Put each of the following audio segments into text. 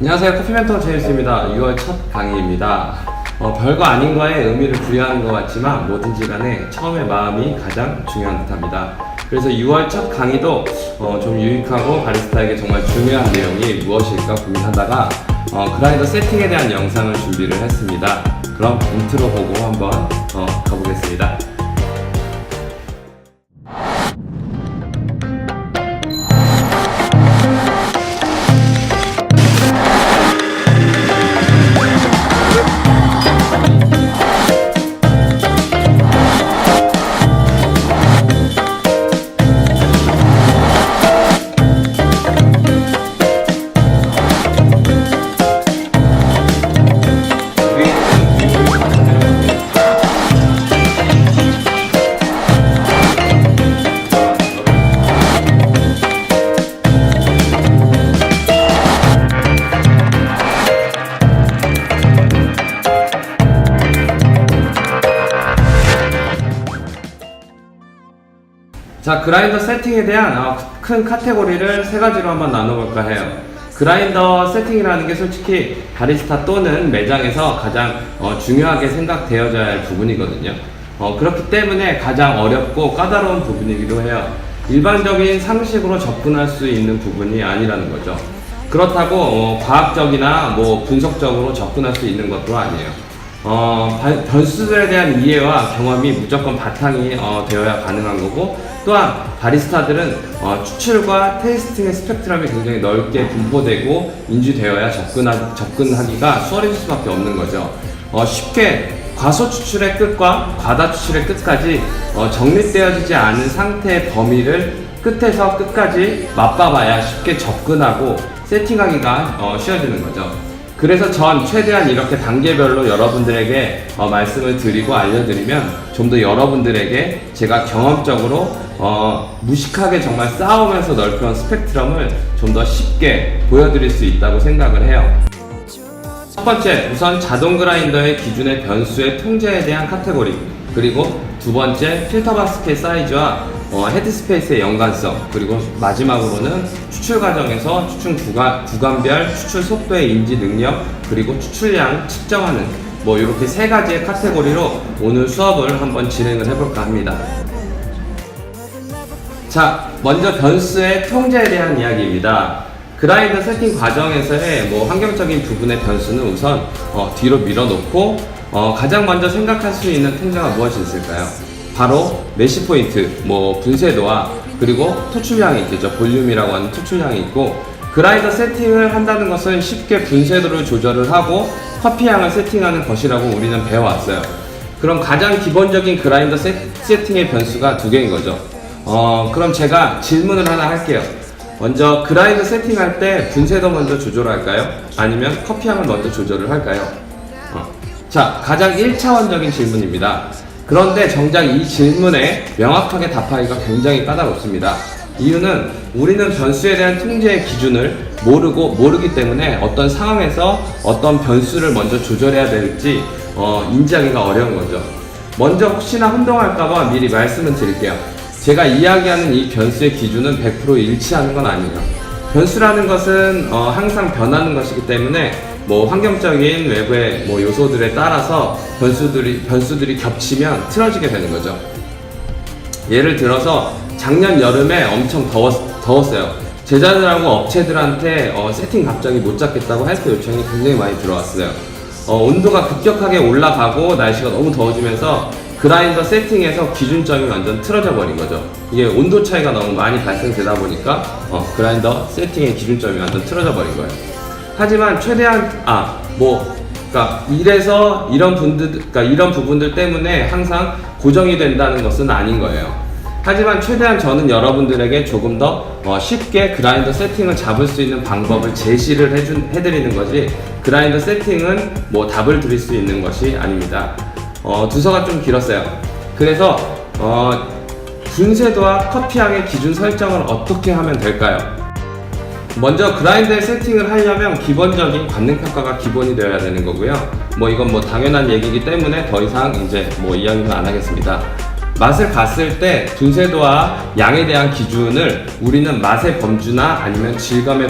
안녕하세요. 커피멘토 제이스입니다. 6월 첫 강의입니다. 별거 아닌 거에 의미를 부여하는 것 같지만 뭐든지 간에 처음의 마음이 가장 중요한 듯합니다. 그래서 6월 첫 강의도 좀 유익하고 바리스타에게 정말 중요한 내용이 무엇일까 고민하다가 그라인더 세팅에 대한 영상을 준비를 했습니다. 그럼 인트로 보고 한번 가보겠습니다. 자, 그라인더 세팅에 대한 큰 카테고리를 세 가지로 한번 나눠볼까 해요. 그라인더 세팅이라는 게 솔직히 바리스타 또는 매장에서 가장 중요하게 생각되어져야 할 부분이거든요. 그렇기 때문에 가장 어렵고 까다로운 부분이기도 해요. 일반적인 상식으로 접근할 수 있는 부분이 아니라는 거죠. 그렇다고 과학적이나 분석적으로 접근할 수 있는 것도 아니에요. 변수들에 대한 이해와 경험이 무조건 바탕이 되어야 가능한 거고, 또한 바리스타들은 추출과 테이스팅의 스펙트럼이 굉장히 넓게 분포되고 인지되어야 접근하기가 수월해질 수밖에 없는 거죠. 쉽게 과소 추출의 끝과 과다 추출의 끝까지 정립되어지지 않은 상태의 범위를 끝에서 끝까지 맛봐봐야 쉽게 접근하고 세팅하기가 쉬워지는 거죠. 그래서 전 최대한 이렇게 단계별로 여러분들에게 말씀을 드리고 알려드리면 좀 더 여러분들에게 제가 경험적으로 무식하게 정말 쌓으면서 넓혀온 스펙트럼을 좀 더 쉽게 보여드릴 수 있다고 생각을 해요. 첫 번째, 우선 자동 그라인더의 기준의 변수의 통제에 대한 카테고리, 그리고 두 번째, 필터 바스켓 사이즈와 헤드스페이스의 연관성, 그리고 마지막으로는 추출 과정에서 추출 구간별 추출 속도의 인지 능력, 그리고 추출량 측정하는 이렇게 세 가지의 카테고리로 오늘 수업을 한번 진행을 해볼까 합니다. 자, 먼저 변수의 통제에 대한 이야기입니다. 그라인더 세팅 과정에서의 환경적인 부분의 변수는 우선 뒤로 밀어놓고 가장 먼저 생각할 수 있는 통제가 무엇이 있을까요? 바로 메시 포인트, 분쇄도와 그리고 토출량이 있겠죠. 볼륨이라고 하는 토출량이 있고, 그라인더 세팅을 한다는 것은 쉽게 분쇄도를 조절을 하고 커피향을 세팅하는 것이라고 우리는 배워왔어요. 그럼 가장 기본적인 그라인더 세팅의 변수가 두 개인 거죠. 그럼 제가 질문을 하나 할게요. 먼저 그라인더 세팅할 때 분쇄도 먼저 조절할까요? 아니면 커피향을 먼저 조절을 할까요? 자, 가장 1차원적인 질문입니다. 그런데 정작 이 질문에 명확하게 답하기가 굉장히 까다롭습니다. 이유는 우리는 변수에 대한 통제의 기준을 모르기 때문에 어떤 상황에서 어떤 변수를 먼저 조절해야 될지 인지하기가 어려운 거죠. 먼저 혹시나 혼동할까봐 미리 말씀을 드릴게요. 제가 이야기하는 이 변수의 기준은 100% 일치하는 건 아니에요. 변수라는 것은 항상 변하는 것이기 때문에 환경적인 외부의 요소들에 따라서 변수들이 겹치면 틀어지게 되는 거죠. 예를 들어서 작년 여름에 엄청 더웠어요. 제자들하고 업체들한테 세팅 갑자기 못 잡겠다고 헬스 요청이 굉장히 많이 들어왔어요. 온도가 급격하게 올라가고 날씨가 너무 더워지면서 그라인더 세팅에서 기준점이 완전 틀어져 버린 거죠. 이게 온도 차이가 너무 많이 발생되다 보니까 그라인더 세팅의 기준점이 완전 틀어져 버린 거예요. 하지만 최대한 이래서 이런 부분들 때문에 항상 고정이 된다는 것은 아닌 거예요. 하지만 최대한 저는 여러분들에게 조금 더 쉽게 그라인더 세팅을 잡을 수 있는 방법을 제시를 해드리는 거지, 그라인더 세팅은 답을 드릴 수 있는 것이 아닙니다. 두서가 좀 길었어요. 그래서 분쇄도와 커피향의 기준 설정을 어떻게 하면 될까요? 먼저 그라인더에 세팅을 하려면 기본적인 관능평가가 기본이 되어야 되는 거고요. 이건 당연한 얘기이기 때문에 더 이상 이제 이야기는 안 하겠습니다. 맛을 봤을 때 분쇄도와 양에 대한 기준을 우리는 맛의 범주나 아니면 질감의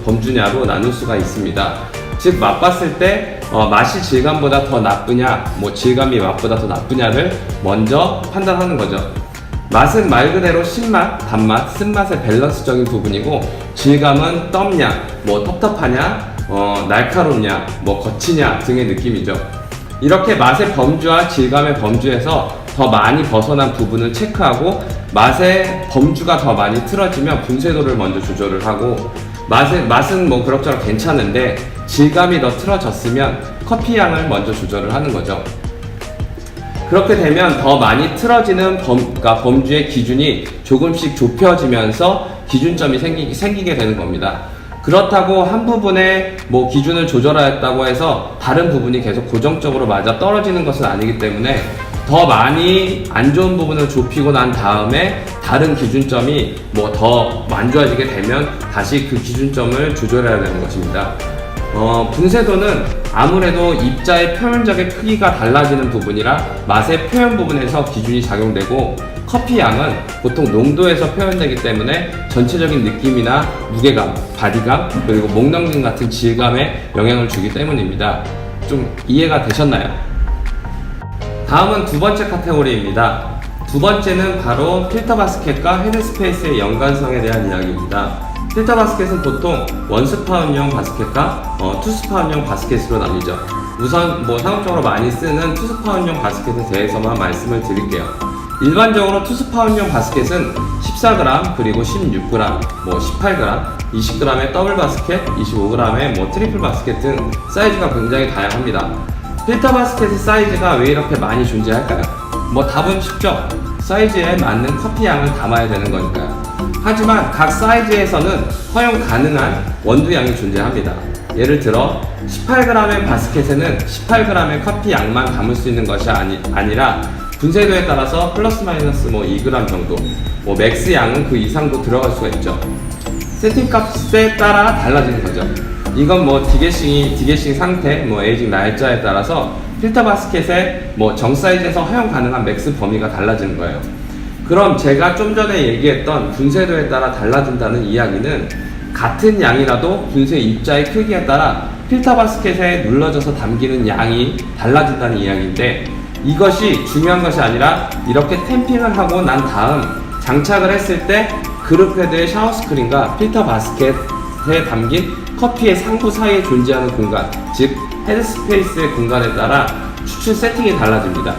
범주냐로 나눌 수가 있습니다. 즉 맛봤을 때 맛이 질감보다 더 나쁘냐, 질감이 맛보다 더 나쁘냐를 먼저 판단하는 거죠. 맛은 말 그대로 신맛, 단맛, 쓴맛의 밸런스적인 부분이고, 질감은 떱냐, 텁텁하냐, 날카롭냐, 거치냐 등의 느낌이죠. 이렇게 맛의 범주와 질감의 범주에서 더 많이 벗어난 부분을 체크하고, 맛의 범주가 더 많이 틀어지면 분쇄도를 먼저 조절을 하고, 맛은 그럭저럭 괜찮은데 질감이 더 틀어졌으면 커피 향을 먼저 조절을 하는 거죠. 그렇게 되면 더 많이 틀어지는 범주의 기준이 조금씩 좁혀지면서 기준점이 생기게 되는 겁니다. 그렇다고 한 부분에 기준을 조절하였다고 해서 다른 부분이 계속 고정적으로 맞아 떨어지는 것은 아니기 때문에 더 많이 안 좋은 부분을 좁히고 난 다음에 다른 기준점이 더 안 좋아지게 되면 다시 그 기준점을 조절해야 되는 것입니다. 분쇄도는 아무래도 입자의 표면적의 크기가 달라지는 부분이라 맛의 표현 부분에서 기준이 작용되고, 커피 향은 보통 농도에서 표현되기 때문에 전체적인 느낌이나 무게감, 바디감, 그리고 목 넘김 같은 질감에 영향을 주기 때문입니다. 좀 이해가 되셨나요? 다음은 두 번째 카테고리입니다. 두 번째는 바로 필터 바스켓과 헤드스페이스의 연관성에 대한 이야기입니다. 필터 바스켓은 보통 원스파운용 바스켓과 투스파운용 바스켓으로 나뉘죠. 우선 상업적으로 많이 쓰는 투스파운용 바스켓에 대해서만 말씀을 드릴게요. 일반적으로 투스파운용 바스켓은 14g, 그리고 16g, 18g, 20g의 더블 바스켓, 25g의 트리플 바스켓 등 사이즈가 굉장히 다양합니다. 필터 바스켓의 사이즈가 왜 이렇게 많이 존재할까요? 답은 쉽죠. 사이즈에 맞는 커피 향을 담아야 되는 거니까요. 하지만 각 사이즈에서는 허용 가능한 원두량이 존재합니다. 예를 들어 18g의 바스켓에는 18g의 커피 양만 담을 수 있는 것이 아니라 분쇄도에 따라서 플러스 마이너스 2g 정도, 맥스 양은 그 이상도 들어갈 수가 있죠. 세팅 값에 따라 달라지는 거죠. 이건 디게싱 상태, 에이징 날짜에 따라서 필터 바스켓의 정 사이즈에서 허용 가능한 맥스 범위가 달라지는 거예요. 그럼 제가 좀 전에 얘기했던 분쇄도에 따라 달라진다는 이야기는 같은 양이라도 분쇄 입자의 크기에 따라 필터 바스켓에 눌러져서 담기는 양이 달라진다는 이야기인데, 이것이 중요한 것이 아니라 이렇게 탬핑을 하고 난 다음 장착을 했을 때 그룹 헤드의 샤워 스크린과 필터 바스켓에 담긴 커피의 상부 사이에 존재하는 공간, 즉 헤드스페이스의 공간에 따라 추출 세팅이 달라집니다.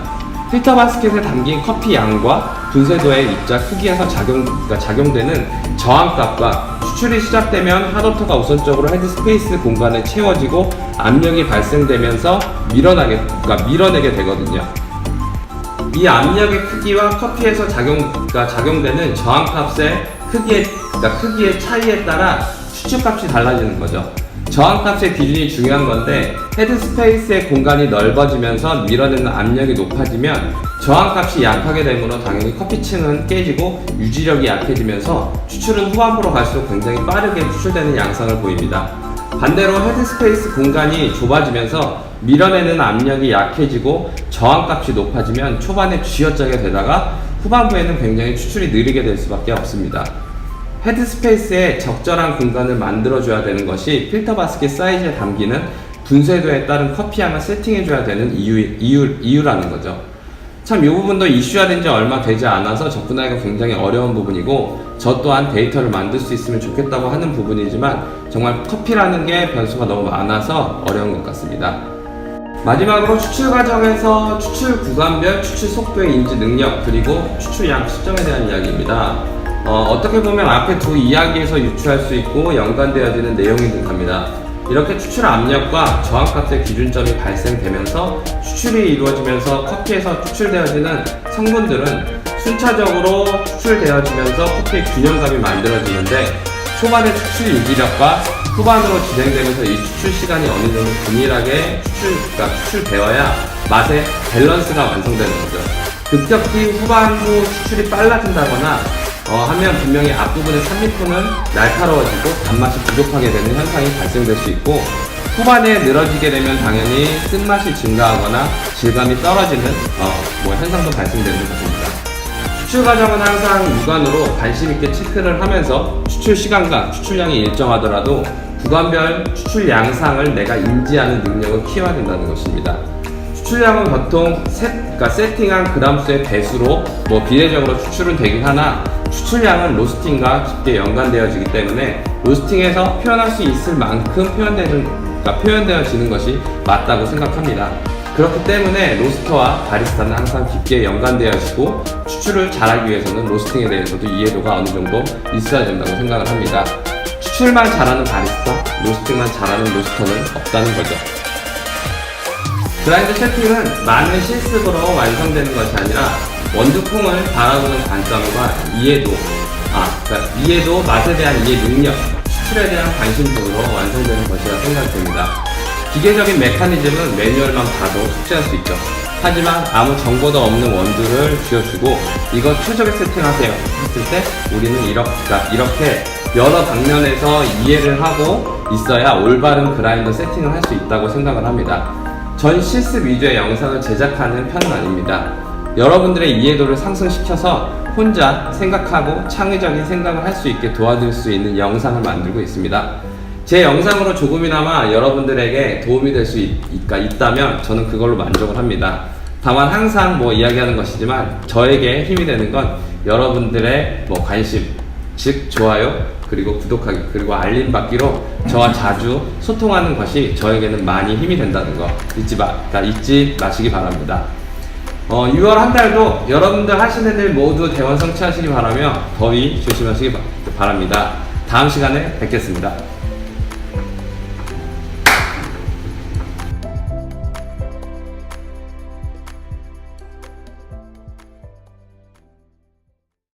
필터 바스켓에 담긴 커피 양과 분쇄도의 입자 크기에서 작용되는 저항값과 추출이 시작되면 핫워터가 우선적으로 헤드스페이스 공간에 채워지고 압력이 발생되면서 밀어내게 되거든요. 이 압력의 크기와 커피에서 작용되는 저항값의 크기의 차이에 따라 추출값이 달라지는 거죠. 저항값의 기준이 중요한 건데, 헤드스페이스의 공간이 넓어지면서 밀어내는 압력이 높아지면 저항값이 약하게 되므로 당연히 커피층은 깨지고 유지력이 약해지면서 추출은 후반부로 갈수록 굉장히 빠르게 추출되는 양상을 보입니다. 반대로 헤드스페이스 공간이 좁아지면서 밀어내는 압력이 약해지고 저항값이 높아지면 초반에 쥐어짜게 되다가 후반부에는 굉장히 추출이 느리게 될 수밖에 없습니다. 헤드스페이스에 적절한 공간을 만들어줘야 되는 것이 필터 바스켓 사이즈에 담기는 분쇄도에 따른 커피 향을 세팅해줘야 되는 이유라는 거죠. 참 이 부분도 이슈화된 지 얼마 되지 않아서 접근하기가 굉장히 어려운 부분이고, 저 또한 데이터를 만들 수 있으면 좋겠다고 하는 부분이지만 정말 커피라는 게 변수가 너무 많아서 어려운 것 같습니다. 마지막으로 추출 과정에서 추출 구간별 추출 속도의 인지 능력, 그리고 추출량 측정에 대한 이야기입니다. 어떻게 보면 앞에 두 이야기에서 유추할 수 있고 연관되어지는 내용이 듯합니다. 이렇게 추출 압력과 저항값의 기준점이 발생되면서 추출이 이루어지면서 커피에서 추출되어지는 성분들은 순차적으로 추출되어지면서 커피의 균형감이 만들어지는데, 초반의 추출 유지력과 후반으로 진행되면서 이 추출 시간이 어느 정도 균일하게 추출되어야 맛의 밸런스가 완성되는 거죠. 급격히 후반부 추출이 빨라진다거나 하면 분명히 앞부분의 산미품은 날카로워지고 단맛이 부족하게 되는 현상이 발생될 수 있고, 후반에 늘어지게 되면 당연히 쓴맛이 증가하거나 질감이 떨어지는 현상도 발생되는 것입니다. 추출 과정은 항상 육안으로 관심 있게 체크를 하면서 추출 시간과 추출량이 일정하더라도 구간별 추출 양상을 내가 인지하는 능력을 키워야 된다는 것입니다. 추출량은 보통 세팅한 그람수의 배수로 비례적으로 추출은 되긴 하나, 추출량은 로스팅과 깊게 연관되어지기 때문에 로스팅에서 표현할 수 있을 만큼 표현되어지는 것이 맞다고 생각합니다. 그렇기 때문에 로스터와 바리스타는 항상 깊게 연관되어지고, 추출을 잘하기 위해서는 로스팅에 대해서도 이해도가 어느 정도 있어야 된다고 생각을 합니다. 추출만 잘하는 바리스타, 로스팅만 잘하는 로스터는 없다는 거죠. 그라인더 세팅은 많은 실습으로 완성되는 것이 아니라 원두콩을 바라보는 관점과 이해도, 맛에 대한 이해 능력, 추출에 대한 관심 등으로 완성되는 것이라 생각됩니다. 기계적인 메커니즘은 매뉴얼만 봐도 숙지할 수 있죠. 하지만 아무 정보도 없는 원두를 쥐어주고 이거 최적의 세팅하세요 했을 때 우리는 이렇게 여러 방면에서 이해를 하고 있어야 올바른 그라인더 세팅을 할 수 있다고 생각을 합니다. 전 실습 위주의 영상을 제작하는 편은 아닙니다. 여러분들의 이해도를 상승시켜서 혼자 생각하고 창의적인 생각을 할 수 있게 도와줄 수 있는 영상을 만들고 있습니다. 제 영상으로 조금이나마 여러분들에게 도움이 될 수 있다면 저는 그걸로 만족을 합니다. 다만 항상 이야기하는 것이지만 저에게 힘이 되는 건 여러분들의 관심, 즉 좋아요, 그리고 구독하기, 그리고 알림 받기로 저와 자주 소통하는 것이 저에게는 많이 힘이 된다는 거 잊지 마시기 바랍니다. 6월 한 달도 여러분들 하시는 일 모두 대원 성취하시기 바라며 더위 조심하시기 바랍니다. 다음 시간에 뵙겠습니다.